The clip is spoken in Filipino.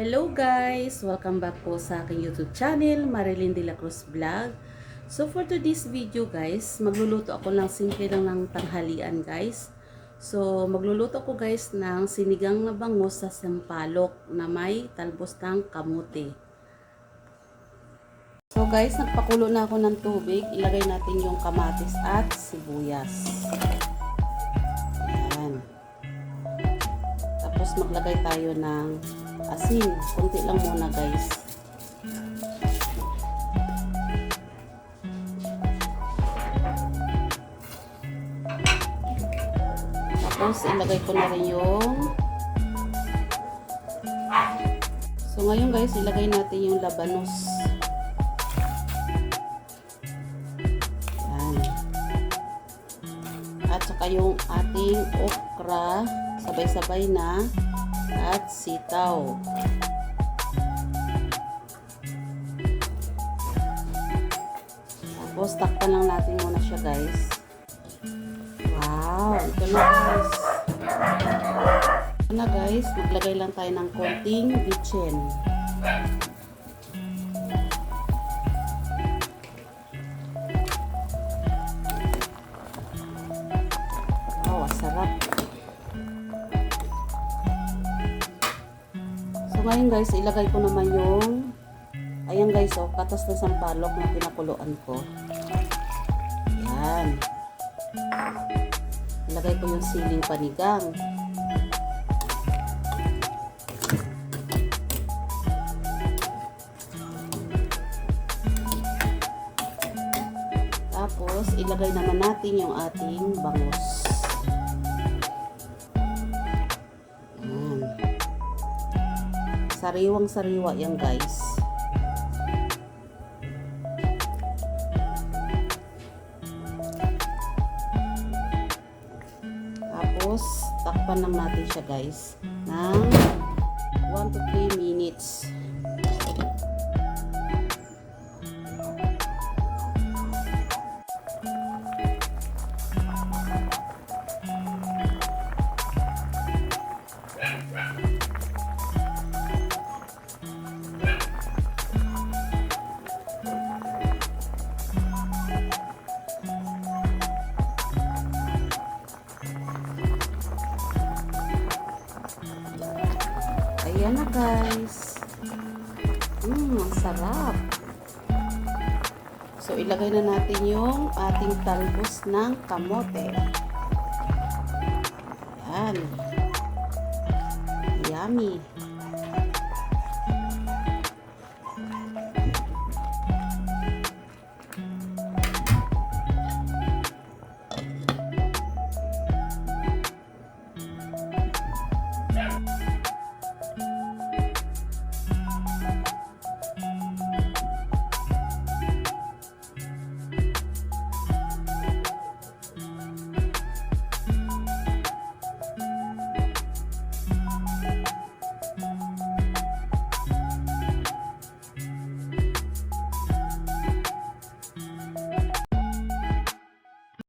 Hello guys! Welcome back po sa aking YouTube channel, Marilyn De La Cruz Vlog. So for today's video guys, magluluto ako ng simple lang ng tanghalian guys. So magluluto ko guys ng sinigang na bangus sa sampalok na may talbos ng kamote. So guys, nagpakulo na ako ng tubig. Ilagay natin yung kamatis at sibuyas. Ayan. Tapos maglagay tayo ng asin. Kunti lang muna guys. Tapos ilagay ko na rin yung ngayon guys, ilagay natin yung labanos. Yan. At saka yung ating okra, sabay-sabay na, at sitaw. Tapos takpan lang natin muna siya guys. Wow, ito na guys. Ito na guys, maglagay lang tayo ng konting bitchin. Wow, sarap. So ngayon guys, ilagay ko naman yung ayan guys, oh, katas na sampalok na pinakuluan ko. Yan. Ilagay ko yung siling panigang. Tapos, ilagay naman natin yung ating bangus. Yan. Sariwang-sariwa yan guys. Tapos, takpan lang natin siya guys ng 1 to 3 minutes. Ayan na guys. Ang sarap. So, ilagay na natin yung ating talbos ng kamote. Ayan. Yummy.